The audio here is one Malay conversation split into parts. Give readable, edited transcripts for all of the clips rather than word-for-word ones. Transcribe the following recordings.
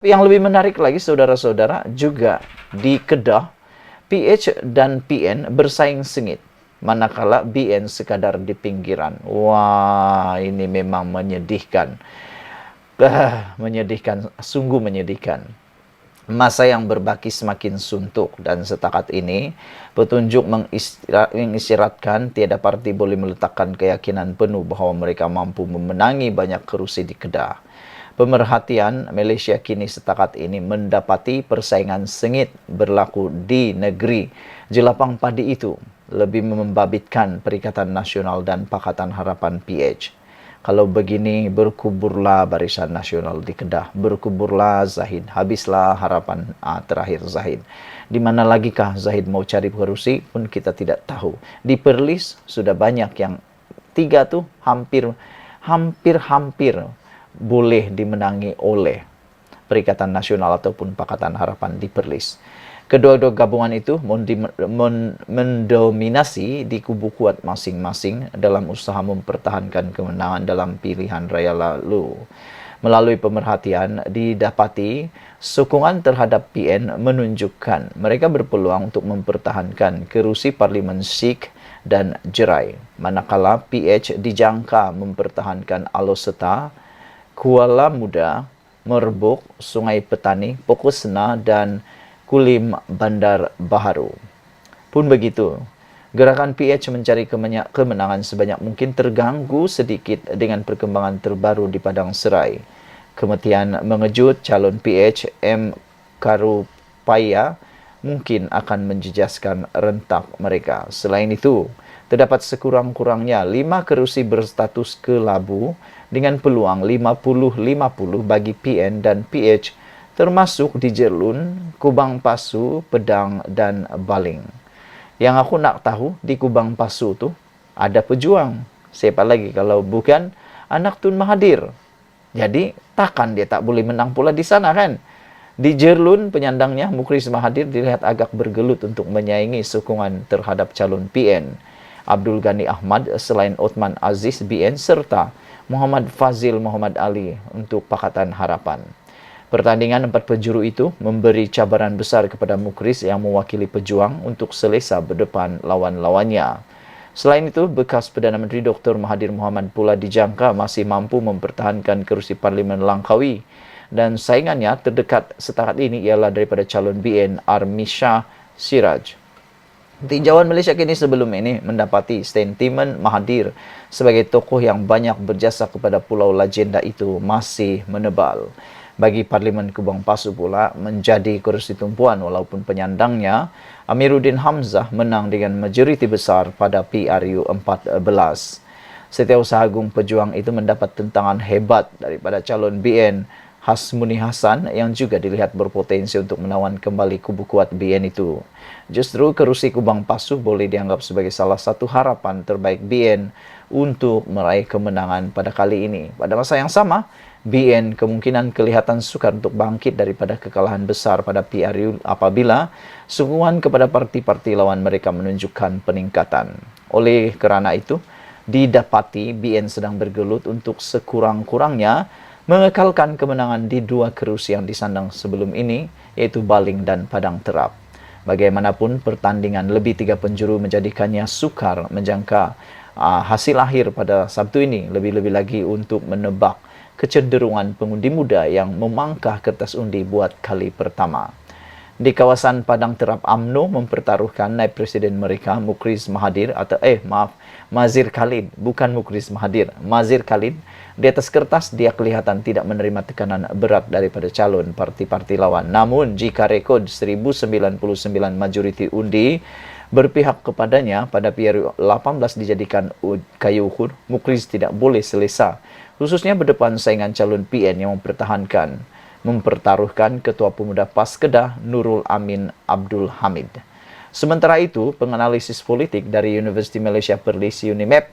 Yang lebih menarik lagi, saudara-saudara, juga di Kedah, PH dan PN bersaing sengit, manakala BN sekadar di pinggiran. Wah, ini memang menyedihkan. Menyedihkan, sungguh menyedihkan. Masa yang berbaki semakin suntuk, dan setakat ini petunjuk mengisyaratkan tiada parti boleh meletakkan keyakinan penuh bahawa mereka mampu memenangi banyak kerusi di Kedah. Pemerhatian Malaysia kini setakat ini mendapati persaingan sengit berlaku di negeri jelapang padi itu, lebih membabitkan Perikatan Nasional dan Pakatan Harapan PH. Kalau begini, berkuburlah Barisan Nasional di Kedah, berkuburlah Zahid, habislah harapan terakhir Zahid. Di mana lagikah Zahid mau cari kerusi pun kita tidak tahu. Di Perlis sudah banyak yang tiga tuh hampir boleh dimenangi oleh Perikatan Nasional ataupun Pakatan Harapan di Perlis. Kedua-dua gabungan itu mendominasi di kubu kuat masing-masing dalam usaha mempertahankan kemenangan dalam pilihan raya lalu. Melalui pemerhatian, didapati sokongan terhadap PN menunjukkan mereka berpeluang untuk mempertahankan kerusi Parlimen Sikh dan Jerai, manakala PH dijangka mempertahankan Alor-Setar, Kuala Muda, Merbuk, Sungai Petani, Pokok-Sena, dan Kulim Bandar Baharu. Pun begitu, gerakan PH mencari kemenangan sebanyak mungkin terganggu sedikit dengan perkembangan terbaru di Padang Serai. Kematian mengejut calon PH M. Karupaya mungkin akan menjejaskan rentak mereka. Selain itu, terdapat sekurang-kurangnya 5 kerusi berstatus kelabu dengan peluang 50-50 bagi PN dan PH, termasuk di Jerlun, Kubang Pasu, Pedang, dan Baling. Yang aku nak tahu, di Kubang Pasu tu ada pejuang. Siapa lagi kalau bukan anak Tun Mahathir. Jadi, takkan dia tak boleh menang pula di sana kan? Di Jerlun, penyandangnya Mukhriz Mahathir dilihat agak bergelut untuk menyaingi sokongan terhadap calon PN Abdul Ghani Ahmad selain Othman Aziz BN serta Muhammad Fazil Muhammad Ali untuk Pakatan Harapan. Pertandingan 4 penjuru itu memberi cabaran besar kepada Mukhriz yang mewakili pejuang untuk selesa berdepan lawan-lawannya. Selain itu, bekas Perdana Menteri Dr. Mahathir Mohamad pula dijangka masih mampu mempertahankan kerusi Parlimen Langkawi, dan saingannya terdekat setakat ini ialah daripada calon BN Armisha Siraj. Tinjauan Malaysia kini sebelum ini mendapati sentimen Mahathir sebagai tokoh yang banyak berjasa kepada Pulau Legenda itu masih menebal. Bagi Parlimen Kubang Pasu pula menjadi kerusi tumpuan walaupun penyandangnya Amiruddin Hamzah menang dengan majoriti besar pada PRU 14. Setiausaha Agung Pejuang itu mendapat tentangan hebat daripada calon BN Hasmuni Hasan yang juga dilihat berpotensi untuk menawan kembali kubu kuat BN itu. Justru kerusi Kubang Pasu boleh dianggap sebagai salah satu harapan terbaik BN untuk meraih kemenangan pada kali ini. Pada masa yang sama, BN kemungkinan kelihatan sukar untuk bangkit daripada kekalahan besar pada PRU apabila sokongan kepada parti-parti lawan mereka menunjukkan peningkatan. Oleh kerana itu, didapati BN sedang bergelut untuk sekurang-kurangnya mengekalkan kemenangan di 2 kerusi yang disandang sebelum ini, yaitu Baling dan Padang Terap. Bagaimanapun, pertandingan lebih 3 penjuru menjadikannya sukar menjangka hasil akhir pada Sabtu ini, lebih-lebih lagi untuk menebak kecenderungan pengundi muda yang memangkah kertas undi buat kali pertama. Di kawasan Padang Terap, UMNO mempertaruhkan naib presiden mereka Mukhriz Mahathir Mazhir Khalid, bukan Mukhriz Mahathir, Mazhir Khalid. Di atas kertas dia kelihatan tidak menerima tekanan berat daripada calon parti-parti lawan. Namun jika rekod 1099 majoriti undi berpihak kepadanya pada PRU 18 dijadikan kayu ukur, Mukhriz tidak boleh selesa, khususnya berdepan saingan calon PN yang mempertaruhkan Ketua Pemuda PAS Kedah Nurul Amin Abdul Hamid. Sementara itu, penganalisis politik dari Universiti Malaysia Perlis UNIMEP,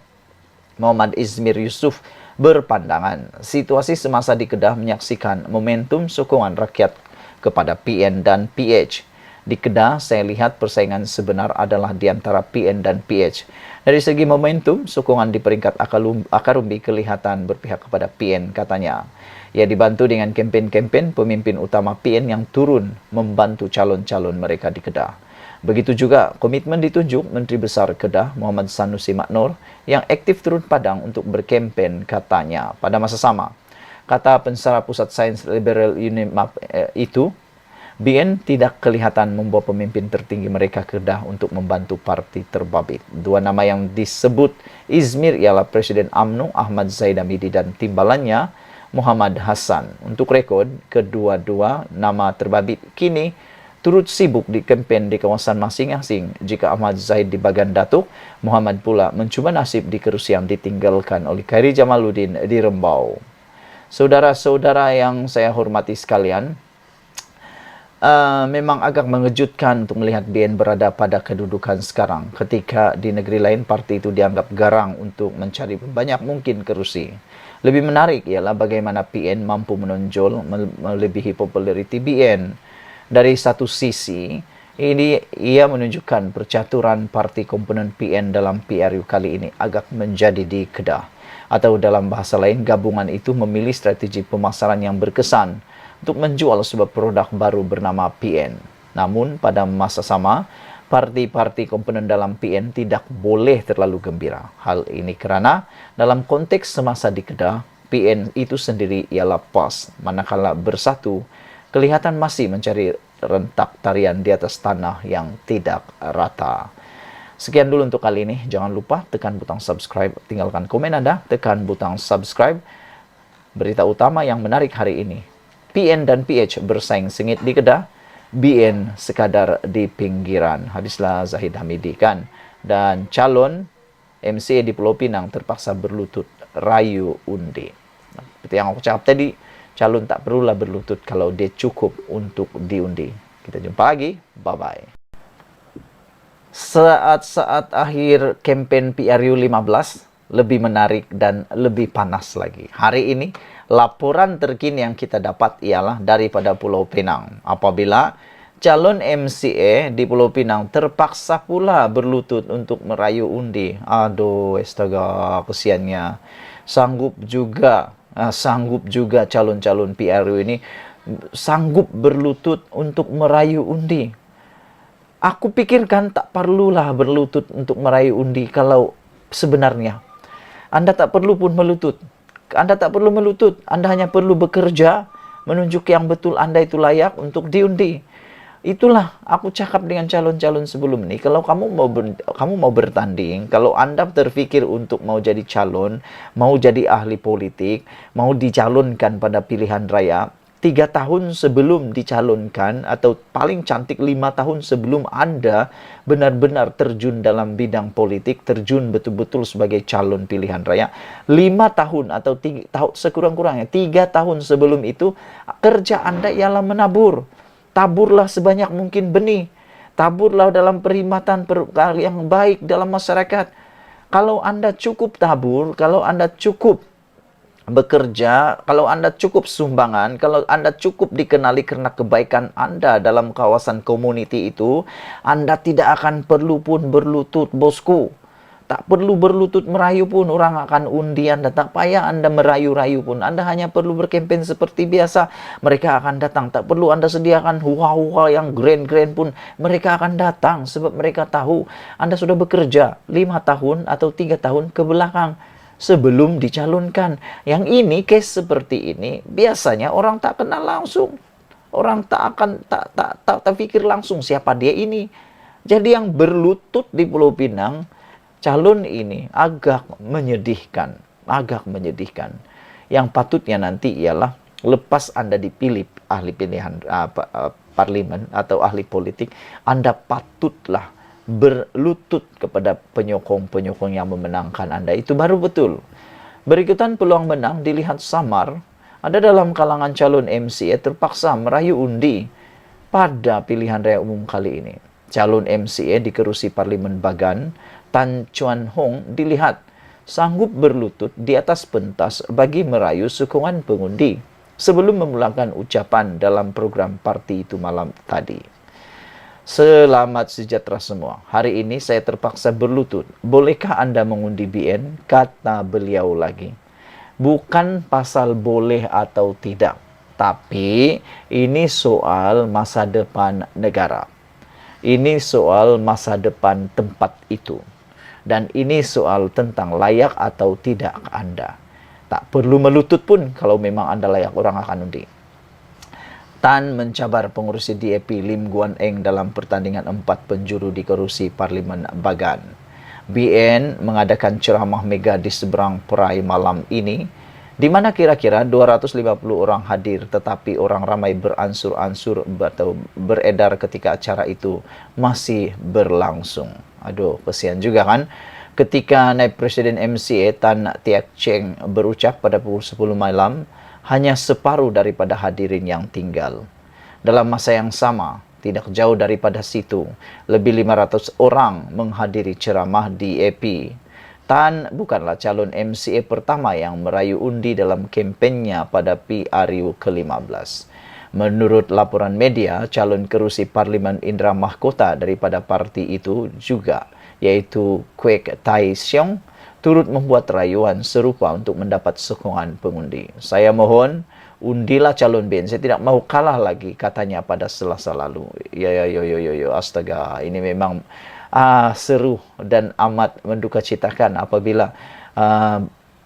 Muhammad Izmir Yusuf, berpandangan situasi semasa di Kedah menyaksikan momentum sokongan rakyat kepada PN dan PH. Di Kedah, saya lihat persaingan sebenar adalah di antara PN dan PH. Dari segi momentum, sokongan di peringkat akar umbi kelihatan berpihak kepada PN, katanya. Ia dibantu dengan kempen-kempen pemimpin utama PN yang turun membantu calon-calon mereka di Kedah. Begitu juga komitmen ditunjuk Menteri Besar Kedah Muhammad Sanusi Maknur yang aktif turun padang untuk berkempen, katanya. Pada masa sama, kata Pensara Pusat Sains Liberal UNIMAP itu, BN tidak kelihatan membawa pemimpin tertinggi mereka ke Kedah untuk membantu parti terbabit. Dua nama yang disebut Izmir ialah Presiden UMNO Ahmad Zaid Hamidi dan timbalannya Muhammad Hassan. Untuk rekod, kedua-dua nama terbabit kini turut sibuk di kempen di kawasan masing-masing. Jika Ahmad Zaid di Bagan Datuk, Muhammad pula mencuba nasib di kerusi yang ditinggalkan oleh Khairi Jamaluddin di Rembau. Saudara-saudara yang saya hormati sekalian, memang agak mengejutkan untuk melihat BN berada pada kedudukan sekarang ketika di negeri lain parti itu dianggap garang untuk mencari banyak mungkin kerusi. Lebih menarik ialah bagaimana PN mampu menonjol melebihi populariti BN. Dari satu sisi, ini ia menunjukkan percaturan parti komponen PN dalam PRU kali ini agak menjadi di Kedah. Atau dalam bahasa lain, gabungan itu memilih strategi pemasaran yang berkesan untuk menjual sebuah produk baru bernama PN. Namun, pada masa sama, parti-parti komponen dalam PN tidak boleh terlalu gembira. Hal ini kerana dalam konteks semasa di Kedah, PN itu sendiri ialah PAS, manakala bersatu, kelihatan masih mencari rentak tarian di atas tanah yang tidak rata. Sekian dulu untuk kali ini. Jangan lupa tekan butang subscribe, tinggalkan komen Anda, tekan butang subscribe. Berita utama yang menarik hari ini. PN dan PH bersaing sengit di Kedah, BN sekadar di pinggiran. Hadislah Zahid Hamidi kan. Dan calon MCA di Pulau Pinang terpaksa berlutut rayu undi. Seperti yang aku cakap tadi, calon tak perlulah berlutut kalau dia cukup untuk diundi. Kita jumpa lagi. Bye-bye. Saat-saat akhir kempen PRU 15 lebih menarik dan lebih panas lagi. Hari ini, laporan terkini yang kita dapat ialah daripada Pulau Pinang. Apabila calon MCA di Pulau Pinang terpaksa pula berlutut untuk merayu undi. Aduh, astaga, kesiannya. Sanggup juga calon-calon PRU ini sanggup berlutut untuk merayu undi. Aku pikirkan tak perlulah berlutut untuk merayu undi kalau sebenarnya Anda tak perlu pun melutut. Anda tak perlu melutut. Anda hanya perlu bekerja menunjuk yang betul Anda itu layak untuk diundi. Itulah aku cakap dengan calon-calon sebelum ini. Kalau kamu mau bertanding, kalau Anda terfikir untuk mau jadi calon, mau jadi ahli politik, mau dicalonkan pada pilihan raya, 3 tahun sebelum dicalonkan atau paling cantik 5 tahun sebelum Anda benar-benar terjun dalam bidang politik, terjun betul-betul sebagai calon pilihan raya, 5 tahun atau 3 tahun sekurang-kurangnya 3 tahun sebelum itu kerja Anda ialah menabur. Taburlah sebanyak mungkin benih. Taburlah dalam perkhidmatan yang baik dalam masyarakat. Kalau Anda cukup tabur, kalau Anda cukup bekerja, kalau Anda cukup sumbangan, kalau Anda cukup dikenali karena kebaikan Anda dalam kawasan community itu, Anda tidak akan perlu pun berlutut, bosku. Tak perlu berlutut merayu pun, orang akan undi Anda. Tak payah Anda merayu-rayu pun. Anda hanya perlu berkempen seperti biasa. Mereka akan datang. Tak perlu Anda sediakan hua-hua yang grand-grand pun. Mereka akan datang sebab mereka tahu Anda sudah bekerja 5 tahun atau 3 tahun ke belakang sebelum dicalonkan. Yang ini, case seperti ini, biasanya orang tak kenal langsung. Orang tak akan tak pikir langsung siapa dia ini. Jadi yang berlutut di Pulau Pinang, calon ini agak menyedihkan. Yang patutnya nanti ialah lepas Anda dipilih ahli pilihan parlimen atau ahli politik, Anda patutlah berlutut kepada penyokong-penyokong yang memenangkan Anda. Itu baru betul. Berikutan peluang menang dilihat samar. Ada dalam kalangan calon MCA terpaksa merayu undi pada pilihan raya umum kali ini. Calon MCA di kerusi Parlimen Bagan, Tan Chuan Hong, dilihat sanggup berlutut di atas pentas bagi merayu sokongan pengundi sebelum memulakan ucapan dalam program parti itu malam tadi. Selamat sejahtera semua. Hari ini saya terpaksa berlutut. Bolehkah Anda mengundi BN? Kata beliau lagi. Bukan pasal boleh atau tidak, tapi ini soal masa depan negara. Ini soal masa depan tempat itu. Dan ini soal tentang layak atau tidak Anda. Tak perlu melutut pun kalau memang Anda layak, orang akan undi. Tan mencabar pengurusi DAP Lim Guan Eng dalam pertandingan 4 penjuru di kerusi Parlimen Bagan. BN mengadakan ceramah mega di seberang perai malam ini, di mana kira-kira 250 orang hadir, tetapi orang ramai beransur-ansur atau beredar ketika acara itu masih berlangsung. Aduh, kesian juga kan? Ketika Naib Presiden MCA Tan Tiak Cheng berucap pada pukul 10 malam, hanya separuh daripada hadirin yang tinggal. Dalam masa yang sama, tidak jauh daripada situ, lebih 500 orang menghadiri ceramah di EP. Tan bukanlah calon MCA pertama yang merayu undi dalam kempennya pada PRU ke-15. Menurut laporan media, calon kerusi Parlimen Indra Mahkota daripada parti itu juga, yaitu Kwek Tai Siong, turut membuat rayuan serupa untuk mendapat sokongan pengundi. Saya mohon, undilah calon BN. Saya tidak mau kalah lagi, katanya pada Selasa lalu. Astaga, ini memang seru dan amat menduka citakan apabila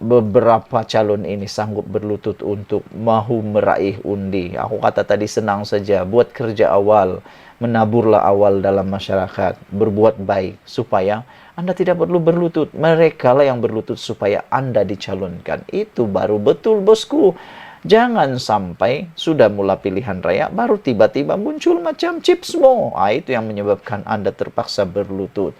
beberapa calon ini sanggup berlutut untuk mahu meraih undi. Aku kata tadi senang saja, buat kerja awal, menaburlah awal dalam masyarakat, berbuat baik supaya Anda tidak perlu berlutut. Mereka lah yang berlutut supaya Anda dicalonkan. Itu baru betul, bosku. Jangan sampai sudah mula pilihan raya, baru tiba-tiba muncul macam chips mo. Itu yang menyebabkan Anda terpaksa berlutut.